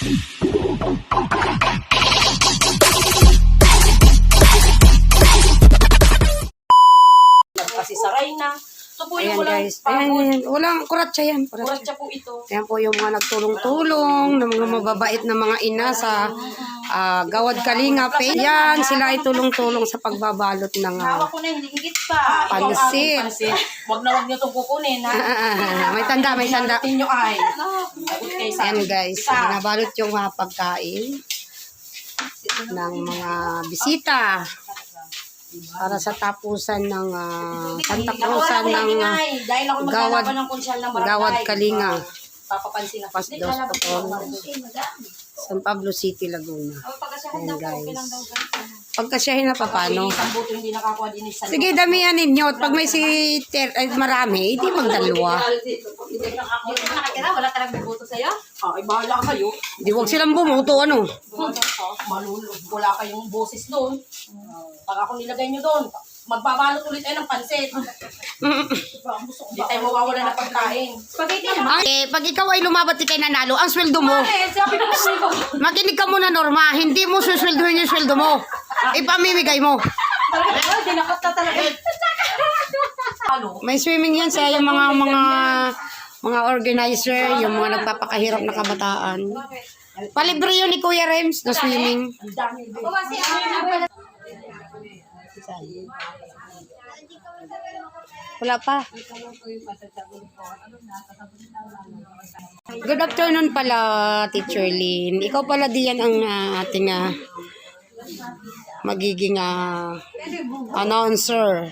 Kasi saray na. Ito po yung Ayan guys. Ayan. Walang kuratsa yan. Kuratsa po ito. Ayan po yung mga nagtulong-tulong, ng mga mababait na mga ina sa Gawad Kalinga. Yan, sila ay tulong-tulong sa pagbabalot ng Hawak ko na, hindi higit pa. pansit. Wag niyo itong kukunin, ha? May tanda, may tanda. Tingin nyo ay. Ayan guys, nabalot yung mga pagkain ng mga bisita para sa tapusan ng Santa Cruzan ng Gawad Kalinga. Papapansin na. Pasdos Potol, San Pablo City, Laguna. Ayan guys. Pagkasyahin na pa paano? Sige, damihan ninyo. At pag may marami, hindi magdalawa. Wala talagang buto sa'yo? Ay, bahala kayo. Di wag silang bumuto, ano? Malulog. Wala kayong boses doon. Pag ako nilagay nyo doon, magbabalot ulit tayo ng pansit. Hindi tayo mawawala ng pagkain. Pag ikaw ay lumabat, ikay nanalo, ang sweldo mo. Makinig ka muna, Norma. Hindi mo susweldohin yung sweldo mo. Ipamimigay mo. May swimming yan sa yung mga organizer, yung mga nagpapakahirap na kabataan. Palibre yun ni Kuya Rems na swimming. Wala pa. Good afternoon pala, Teacher Lynn. Ikaw pala diyan ang ating magiging announcer.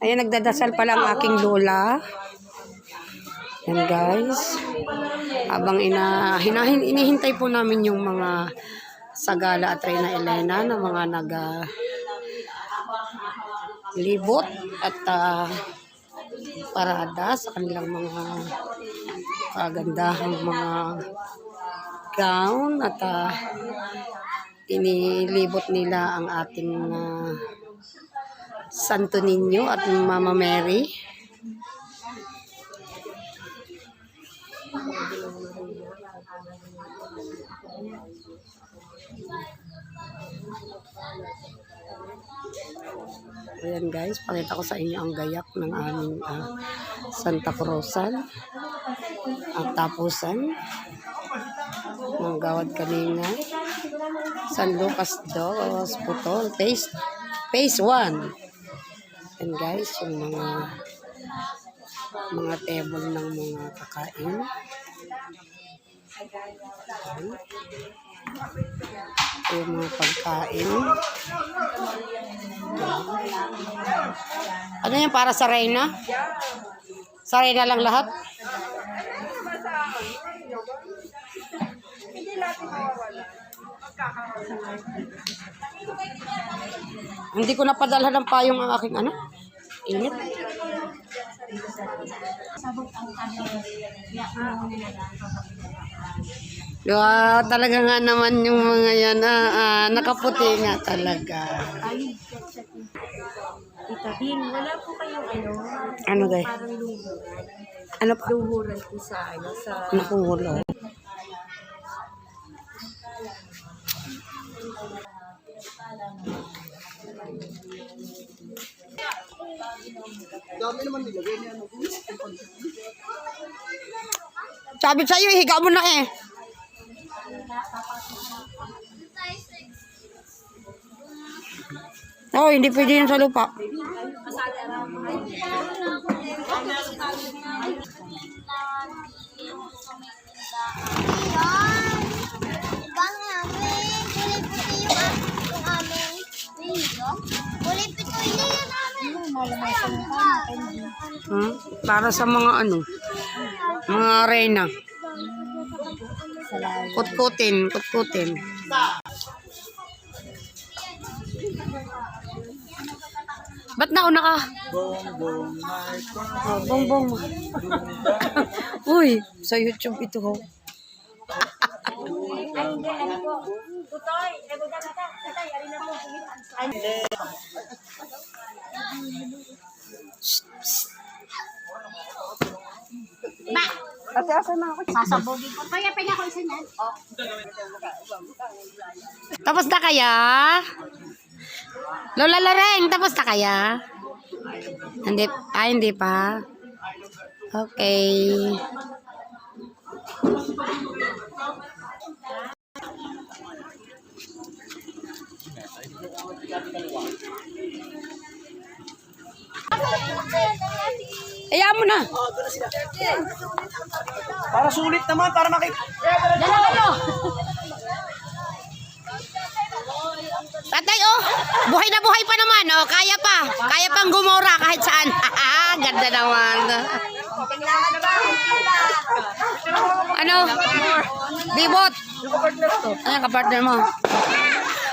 Ayan, nagdadasal pala ang aking lola. Yan guys. Habang inihintay po namin yung mga Sagala at Reyna Elena na mga libot at parada sa kanilang mga kagandahang mga gown at inilibot nila ang ating Santo Niño at Mama Mary. Ayan guys, pakita ko sa inyo ang gayak ng aming Santa Cruzan at tapusan ng Gawad Kalinga, San Lucas Dos Potol, phase 1. Ayan guys, yung mga table ng mga kakain. Yung mga pagkain. Ano yan, para sa Reyna? Sa Reyna lang lahat? Hindi ko napadala ng payong ang aking ano? Init. Talaga nga naman yung mga yan, nakaputi nga talaga. Itabing, wala po kayong Ano guys? parang luhuran. Ano pa? Luhuran po sa Nakungulo. Sabi sa'yo, higa mo na eh. Oh, hindi pwede yun sa lupa. Para sa mga ano, mga Reyna. Kutkutin. Ba't nauna ka? Bongbong. Uy, sa YouTube ito ho. Ate, asan na ako? Sasabogin ko. Kaya pwede ako isa niyan. Tapos na kaya? Lola Loreng, tapos na kaya? Hindi pa. Okay. Ayaw mo na. Para sulit naman, para makita. Tatay, oh, buhay na buhay pa naman, oh, kaya pa. Kaya pang gumora kahit saan. Ganda naman. Ano? Bibot. Ayan, kapartner mo.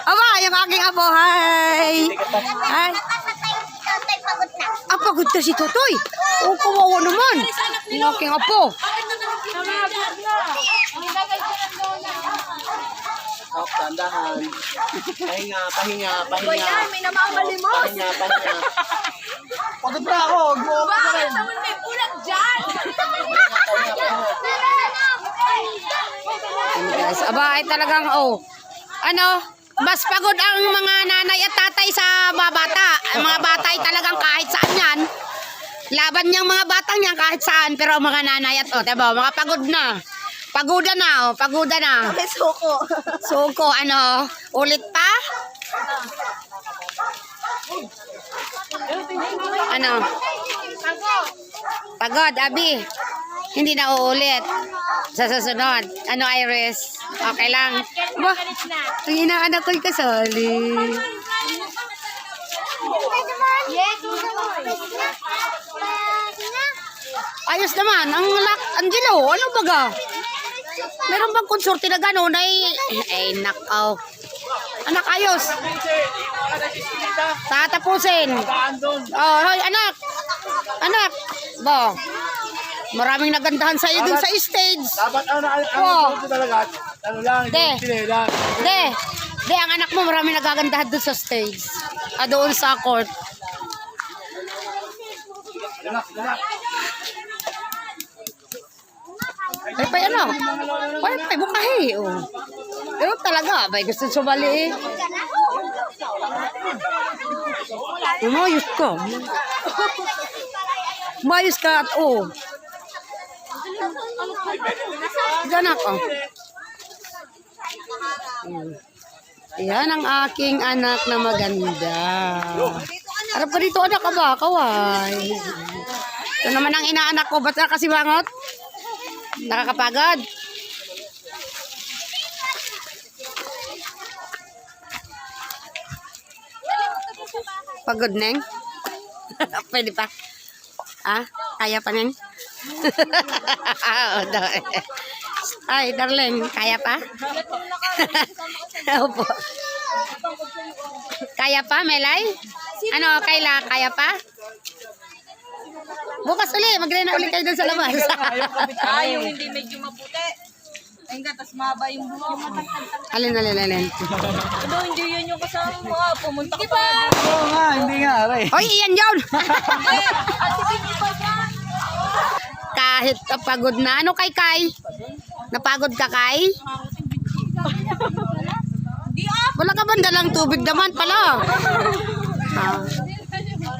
Aba, yung aking apo, hi. Hi. Ah, pagod na si Totoy. Oh, kawawa naman. Yung aking apo. Stop, tandahan. Pahinga. May namamalimos. Pahinga. Pagod na ako. Gumawa ko rin. May bulag dyan. Ano guys, aba ay talagang ano, mas pagod ang mga nanay at tatay sa mga bata. Ang mga bata ay talagang kahit saan yan. Laban niyang mga batang yan kahit saan. Pero ang mga nanay at diba, mga pagod na. Pagoda na. May suko. Suko, ano, ulit pa? Ano? Pagod, Abi. Hindi na uulit. Sa susunod. Ano, Iris? Okay lang. Ba, ang inaanak ko'y kasali. Ayos naman. Angelo, ano baga? Meron bang konsorte na gano'n ay nakaw. Anak, ayos. Tatapusin. Oh, hoy, anak. Ba, maraming nagandahan sa iyo dun sa stage. Dapat ito talaga. Ano lang, De. lang. De, ang anak mo maraming nagagandahan dun sa stage. Doon sa court. Relax. Ay, ano? Ay, bukahi. Oh. Pero talaga, may gusto sumali eh. Umayos ka. Umayos ka at Ganak, Yan ang aking anak na maganda. Harap ka dito, anak ka ba? Kaway. Ito naman ang inaanak ko. Ba't na kasi bangot? Nakakapagod. Pagod, Neng? Pwede pa? Kaya pa, Neng? Ay, darling, kaya pa? Opo. Kaya pa, Melay? Ano, Kayla, kaya pa? Bukas uli, mag-rena uli kayo dun sa labas. Yung hindi medyo maputi. Ay nga, tas mahaba yung buhok. Alin. Ano, hindi yun yung kasama mo. Pumunta ka pa. Oo nga, hindi nga, aray. Hoy, iyan yun! Kahit pagod na. Ano kay Kai? Napagod ka, Kai? Wala ka bang dalang tubig naman pala?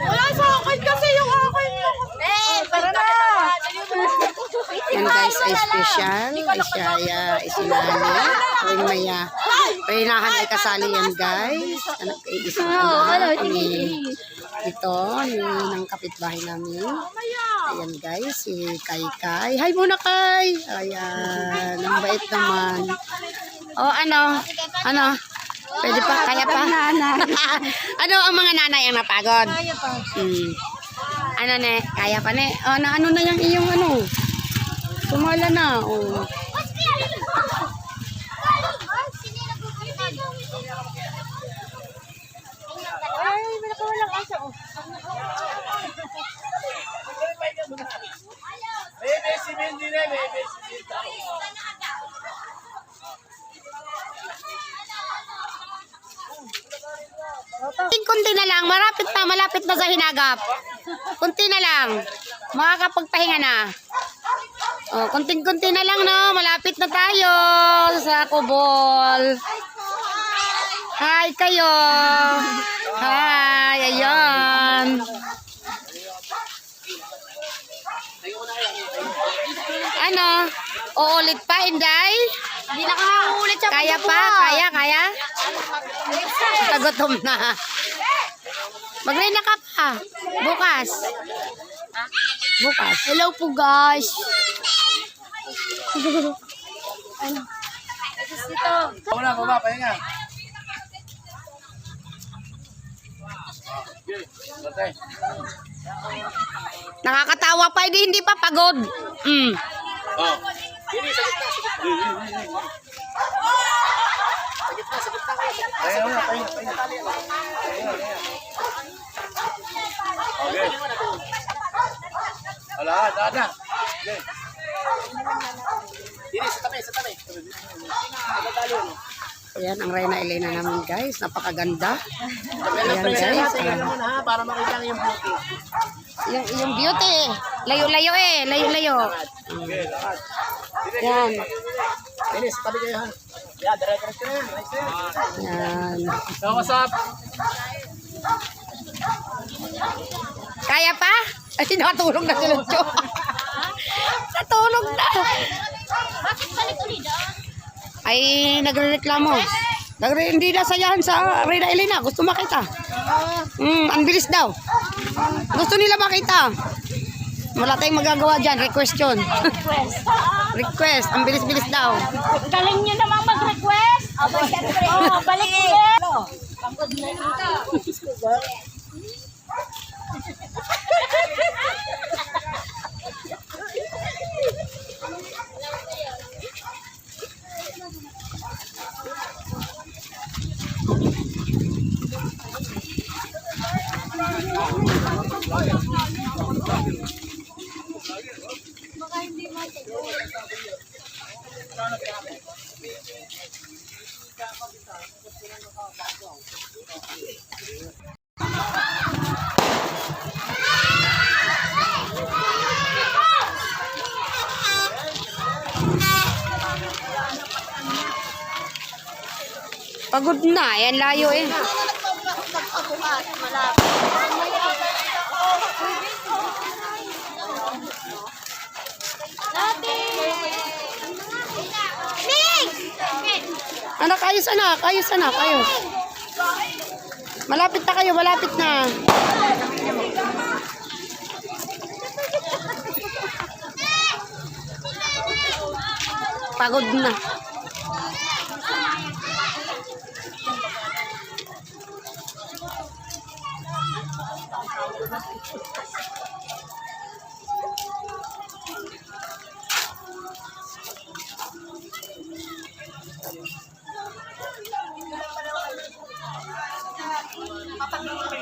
Wala sa akin kasi yung akin. Tara na. Yan guys, ay special. Ay siya, ay sinali. Ay maya. Painahan ay kasali yan guys. Anak ay isang anak. Ito, ng kapitbahay namin. Ayan guys, si Kai. Hi muna Kai. Ayan, ang bait naman. Ano? Pwede pa, kaya pa? Ano ang mga nanay ang napagod? Kaya pa. Ano ne? Kaya pa ne? Ano na yung iyong ano? Sumala na. Ay, may nakawalang asa. Bebe, si Mindy na, bebe. Kunti na lang, malapit na sa hinagap. Kunti na lang. Makakapagpahinga na. Oh, kunting-kunti na lang, no? Malapit na tayo sa Kubol. Hi kayo. Hi, ayan. Ano? Uulit pa, Inday? Hindi nakakaulit siya. Kaya pa? Kaya? Nagutom na. Mag-rena ka pa. Bukas. Bukas. Hello po guys. Wala, baba, pahinga. Okay. Nakakatawa pa, hindi pa pagod. Mm. Oh. Pahinga muna, pahinga. Okay. Wala, dada. Okay. Dili, sa tabi. Ayan, ang Reyna Elena namin, guys. Napakaganda. Ayan, guys. tingnan mo na, para makita yung beauty. Yung beauty. Layo-layo eh. Layo-layo. Okay, lakas. Yan. Dili, sa tabi kayo ha. Yeah, dire-diretso na yan. Nice yan. Yan. So, what's up? Kaya pa? Ay, nakatulog na si Lucho. Natulog na. Bakit balik ulit Ay, nagre-reklamo. Hindi na sayahan sa Reyna Elena. Gusto makita. Ang bilis daw. Gusto nila makita. Wala tayong magagawa dyan. Request yun. Request. Ang bilis-bilis daw. Galing nyo naman mag-request. Aba, syempre. Oo, balik ulit. Pagod na ito. Pagod na. Yan layo eh. Anak, ayos anak. Ayos anak. Ayos. Malapit na kayo. Malapit na. Pagod na.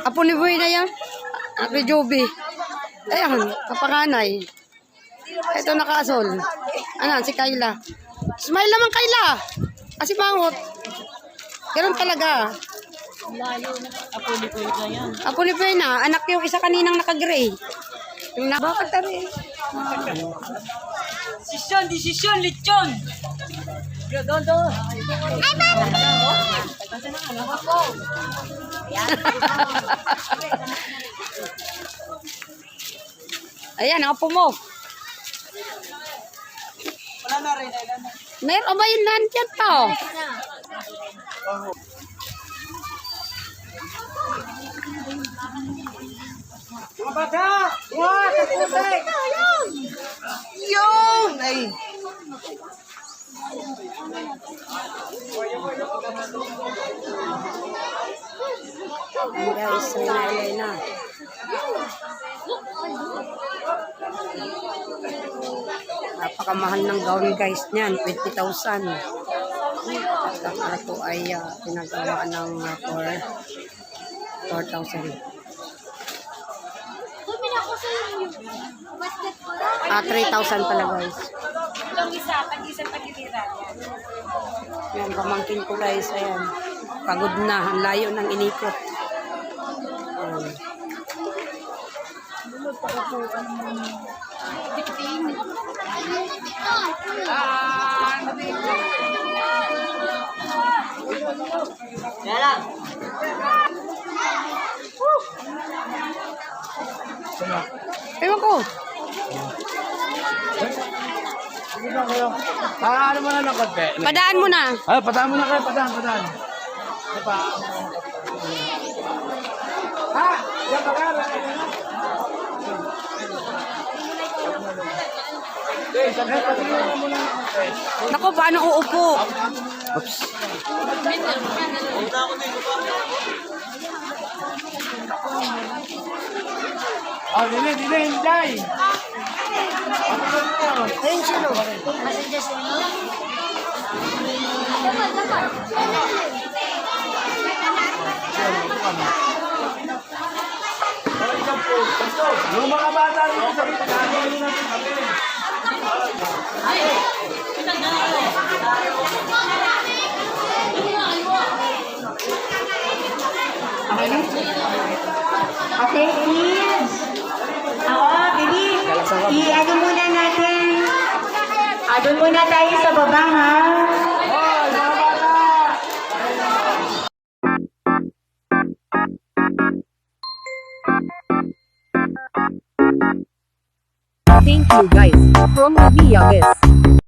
Apo ni Boy na yan. Apo ni Joby. Ayan, kapanganay. Ito nakasol. Ano, si Kayla. Smile naman Kayla. Kasi mangot. Ganun talaga. Apo ni Boy na. Anak yung isa kaninang naka-gray. Yung bakit tari? Desisyon, lechon. Ayan, ang apo mo. Wala na rin. Meron ba yun nandyan to? Mga bata! What? Takutek! Yun! Ay! Guys, Reyna Elena. Napakamahal ng gown guys niyan, 20,000. At ito ay pinagawa ng 4,000. 3,000 pala guys. Itong isa, tag-isang tag-itira. Yan, pamangkin ko guys, ayan. Pagod na, ang layo ng inikot. Ayan. Ewan ko. Ano mo na ng konti? Padaan mo na. Ay, padaan mo na kayo, padaan. Ano pa? Ha? Yan pa ka? Patingin mo muna ng konti. Naku, paano uupo? Oh, dili, Day. Yung mga bata dito sa kita, gagawin natin kami. Okay, kids. Ako, bilis. I-ano muna natin. Doon muna tayo sa baba, ha? Hoy, mga bata! Thank you guys. From Abiyagis.